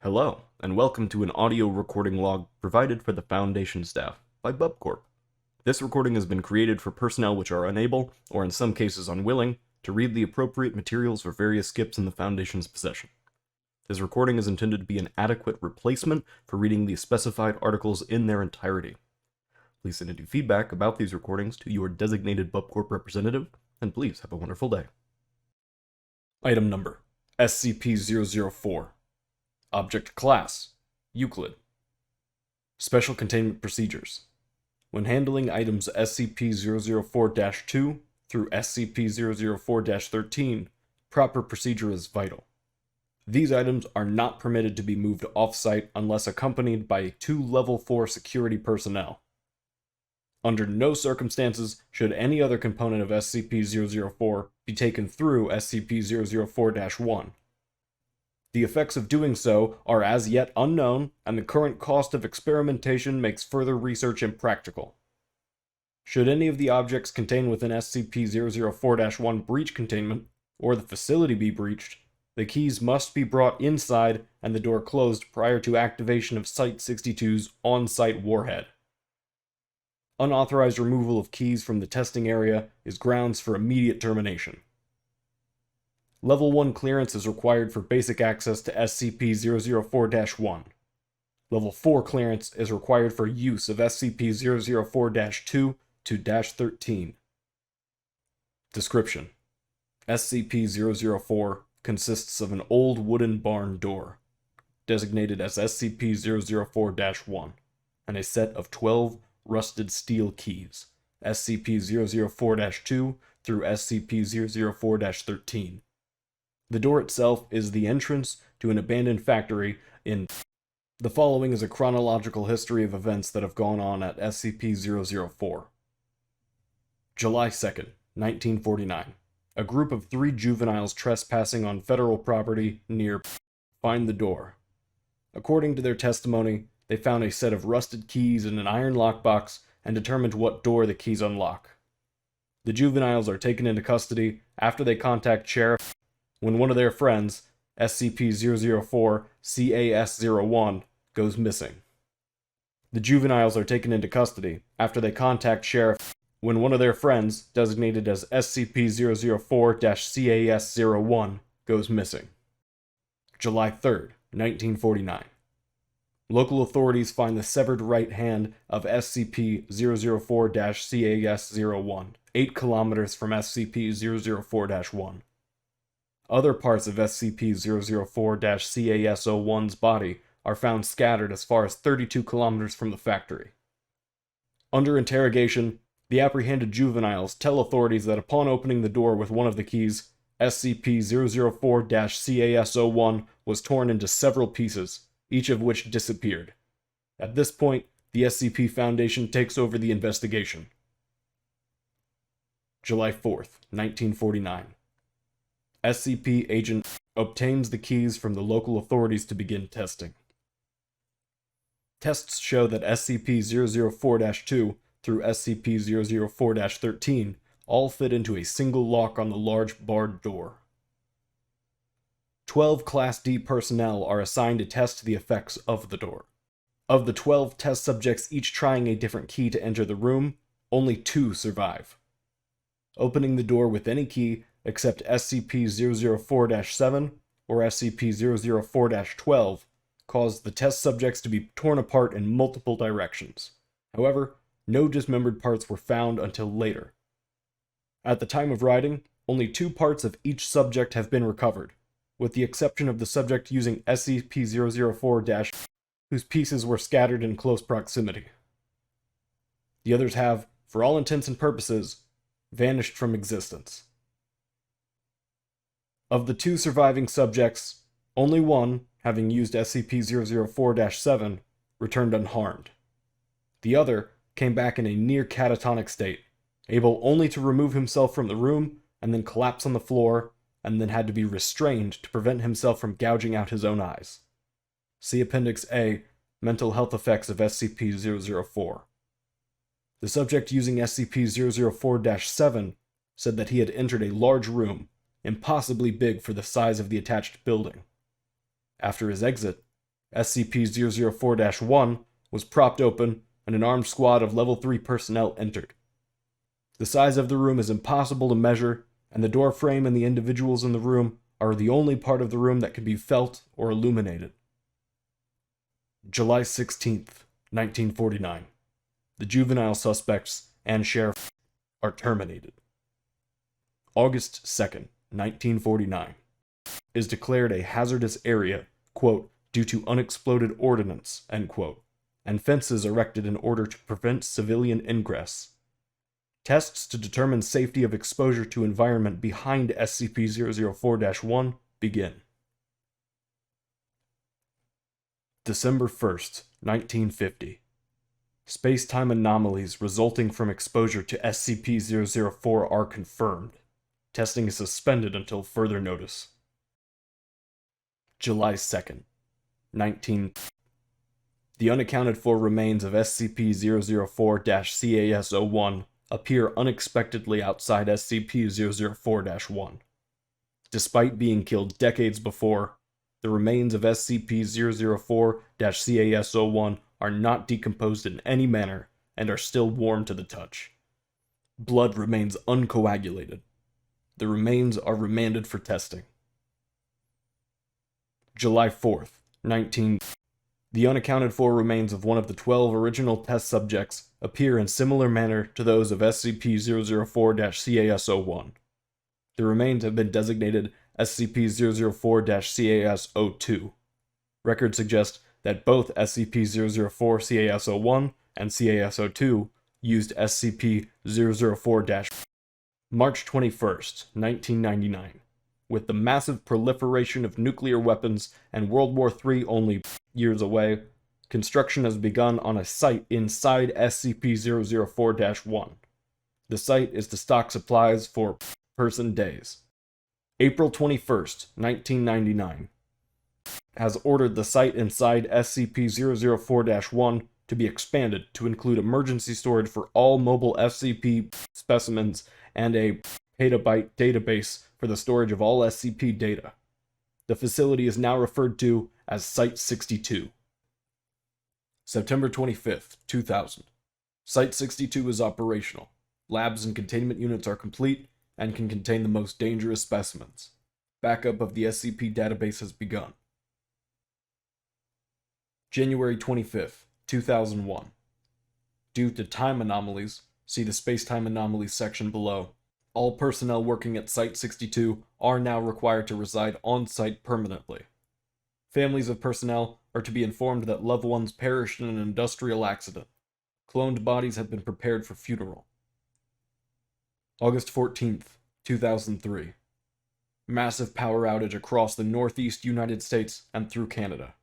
Hello, and welcome to an audio recording log provided for the Foundation staff by BubCorp. This recording has been created for personnel which are unable, or in some cases unwilling, to read the appropriate materials for various skips in the Foundation's possession. This recording is intended to be an adequate replacement for reading the specified articles in their entirety. Please send any feedback about these recordings to your designated BubCorp representative, and please have a wonderful day. Item number: SCP-004. Object Class: Euclid. Special Containment Procedures. When handling items SCP-004-2 through SCP-004-13, proper procedure is vital. These items are not permitted to be moved off-site unless accompanied by 2 Level 4 security personnel. Under no circumstances should any other component of SCP-004 be taken through SCP-004-1. The effects of doing so are as yet unknown, and the current cost of experimentation makes further research impractical. Should any of the objects contained within SCP-004-1 breach containment, or the facility be breached, the keys must be brought inside and the door closed prior to activation of Site-62's on-site warhead. Unauthorized removal of keys from the testing area is grounds for immediate termination. Level 1 clearance is required for basic access to SCP-004-1. Level 4 clearance is required for use of SCP-004-2 to -13. Description: SCP-004 consists of an old wooden barn door, designated as SCP-004-1, and a set of 12 rusted steel keys, SCP-004-2 through SCP-004-13. The door itself is the entrance to an abandoned factory in... The following is a chronological history of events that have gone on at SCP-004. July 2nd, 1949. A group of 3 juveniles trespassing on federal property near... find the door. According to their testimony, they found a set of rusted keys in an iron lockbox and determined what door the keys unlock. The juveniles are taken into custody after they contact Sheriff when one of their friends, SCP-004-CAS-01, goes missing. The juveniles are taken into custody after they contact Sheriff when one of their friends, designated as SCP-004-CAS-01, goes missing. July 3rd, 1949. Local authorities find the severed right hand of SCP-004-CAS-01, 8 kilometers from SCP-004-1. Other parts of SCP-004-CAS-01's body are found scattered as far as 32 kilometers from the factory. Under interrogation, the apprehended juveniles tell authorities that upon opening the door with one of the keys, SCP-004-CAS-01 was torn into several pieces, each of which disappeared. At this point, the SCP Foundation takes over the investigation. July 4th, 1949. SCP Agent obtains the keys from the local authorities to begin testing. Tests show that SCP-004-2 through SCP-004-13 all fit into a single lock on the large barred door. 12 Class D personnel are assigned to test the effects of the door. Of the 12 test subjects each trying a different key to enter the room, only 2 survive. Opening the door with any key except SCP-004-7 or SCP-004-12 caused the test subjects to be torn apart in multiple directions. However, no dismembered parts were found until later. At the time of writing, only 2 parts of each subject have been recovered, with the exception of the subject using SCP-004- whose pieces were scattered in close proximity. The others have, for all intents and purposes, vanished from existence. Of the 2 surviving subjects, only one, having used SCP-004-7, returned unharmed. The other came back in a near catatonic state, able only to remove himself from the room and then collapse on the floor, and then had to be restrained to prevent himself from gouging out his own eyes. See Appendix A, Mental Health Effects of SCP-004. The subject using SCP-004-7 said that he had entered a large room, impossibly big for the size of the attached building. After his exit, SCP-004-1 was propped open and an armed squad of Level 3 personnel entered. The size of the room is impossible to measure, and the door frame and the individuals in the room are the only part of the room that can be felt or illuminated. July 16th, 1949. The juvenile suspects and sheriff are terminated. August 2nd, 1949. Is declared a hazardous area, quote, due to unexploded ordnance, end quote, and fences erected in order to prevent civilian ingress. Tests to determine safety of exposure to environment behind SCP-004-1 begin. December 1st, 1950. Space-time anomalies resulting from exposure to SCP-004 are confirmed. Testing is suspended until further notice. July 2nd, 19... The unaccounted for remains of SCP-004-CAS-01 appear unexpectedly outside SCP-004-1. Despite being killed decades before, the remains of SCP-004-CAS-01 are not decomposed in any manner and are still warm to the touch. Blood remains uncoagulated. The remains are remanded for testing. July 4th, 19... The unaccounted for remains of one of the 12 original test subjects appear in similar manner to those of SCP-004-CAS-01. The remains have been designated SCP-004-CAS-02. Records suggest that both SCP-004-CAS-01 and CAS-02 used SCP-004- March 21st, 1999. With the massive proliferation of nuclear weapons and World War III only years away, construction has begun on a site inside SCP-004-1. The site is to stock supplies for person days. April 21st, 1999. Has ordered the site inside SCP-004-1 to be expanded to include emergency storage for all mobile SCP specimens and a petabyte database for the storage of all SCP data. The facility is now referred to as Site-62. September 25th, 2000. Site-62 is operational. Labs and containment units are complete and can contain the most dangerous specimens. Backup of the SCP database has begun. January 25th, 2001. Due to time anomalies, see the Space-Time Anomalies section below. All personnel working at Site-62 are now required to reside on-site permanently. Families of personnel are to be informed that loved ones perished in an industrial accident. Cloned bodies have been prepared for funeral. August 14th, 2003. Massive power outage across the northeast United States and through Canada.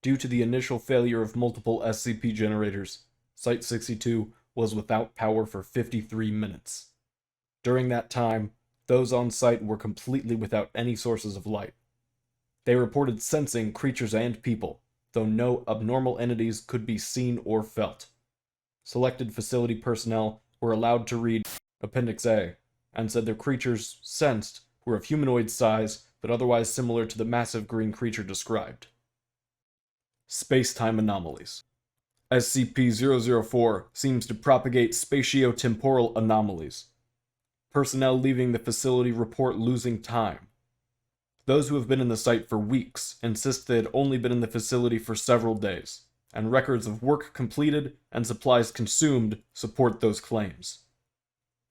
Due to the initial failure of multiple SCP generators, Site-62 was without power for 53 minutes. During that time, those on site were completely without any sources of light. They reported sensing creatures and people, though no abnormal entities could be seen or felt. Selected facility personnel were allowed to read Appendix A, and said their creatures sensed were of humanoid size, but otherwise similar to the massive green creature described. Space-time anomalies. SCP-004 seems to propagate spatio-temporal anomalies. Personnel leaving the facility report losing time. Those who have been in the site for weeks insist they had only been in the facility for several days, and records of work completed and supplies consumed support those claims.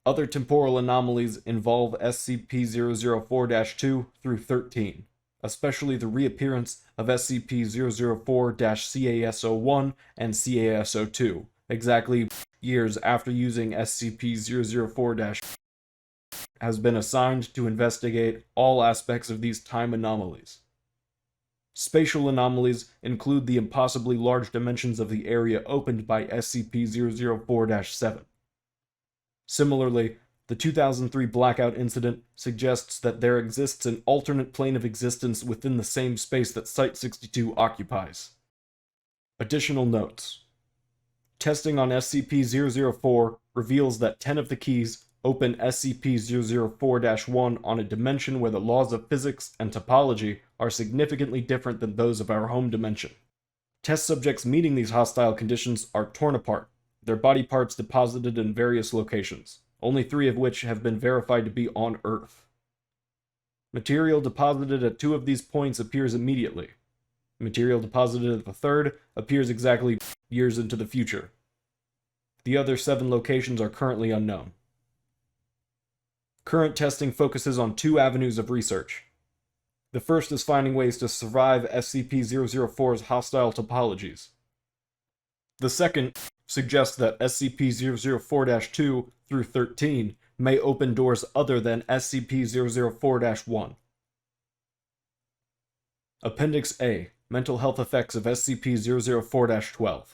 Other temporal anomalies involve SCP-004-2 through 13, especially the reappearance of SCP-004-CAS-01 and CAS-02, exactly years after using SCP-004- has been assigned to investigate all aspects of these time anomalies. Spatial anomalies include the impossibly large dimensions of the area opened by SCP-004-7. Similarly, the 2003 blackout incident suggests that there exists an alternate plane of existence within the same space that Site-62 occupies. Additional notes. Testing on SCP-004 reveals that 10 of the keys open SCP-004-1 on a dimension where the laws of physics and topology are significantly different than those of our home dimension. Test subjects meeting these hostile conditions are torn apart, their body parts deposited in various locations, only 3 of which have been verified to be on Earth. Material deposited at 2 of these points appears immediately. Material deposited at the 3rd appears exactly years into the future. The other 7 locations are currently unknown. Current testing focuses on 2 avenues of research. The first is finding ways to survive SCP-004's hostile topologies. The second suggests that SCP-004-2 through 13 may open doors other than SCP-004-1. Appendix A. Mental health effects of SCP-004-12.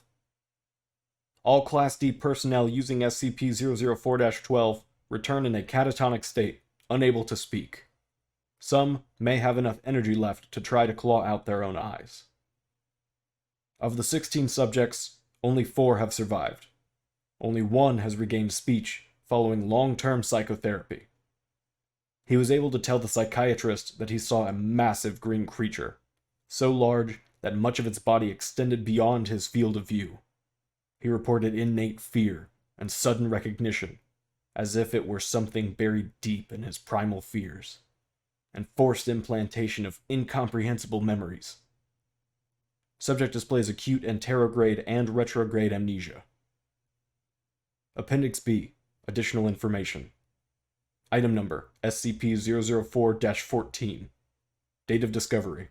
All Class D personnel using SCP-004-12 return in a catatonic state, unable to speak. Some may have enough energy left to try to claw out their own eyes. Of the 16 subjects, only 4 have survived. Only 1 has regained speech following long-term psychotherapy. He was able to tell the psychiatrist that he saw a massive green creature, so large that much of its body extended beyond his field of view. He reported innate fear and sudden recognition, as if it were something buried deep in his primal fears, and forced implantation of incomprehensible memories. Subject displays acute anterograde and retrograde amnesia. Appendix B. Additional information. Item number SCP-004-14. Date of discovery: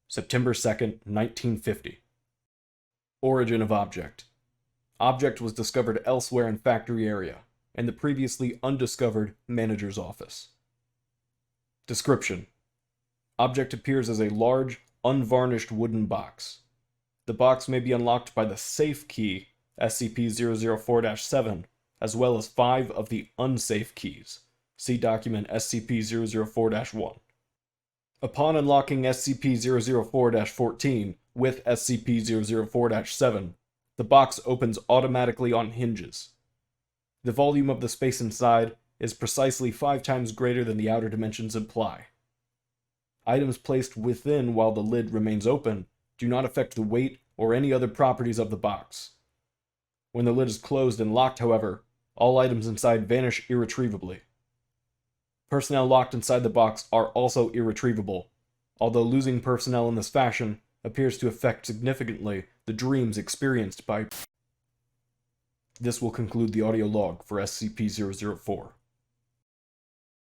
September 2nd, 1950. Origin of object. Object was discovered elsewhere in factory area, in the previously undiscovered manager's office. Description. Object appears as a large, unvarnished wooden box. The box may be unlocked by the safe key, SCP-004-7, as well as 5 of the unsafe keys. See document SCP-004-1. Upon unlocking SCP-004-14 with SCP-004-7, the box opens automatically on hinges. The volume of the space inside is precisely 5 times greater than the outer dimensions imply. Items placed within while the lid remains open do not affect the weight or any other properties of the box. When the lid is closed and locked, however, all items inside vanish irretrievably. Personnel locked inside the box are also irretrievable, although losing personnel in this fashion appears to affect significantly the dreams experienced by. This will conclude the audio log for SCP-004.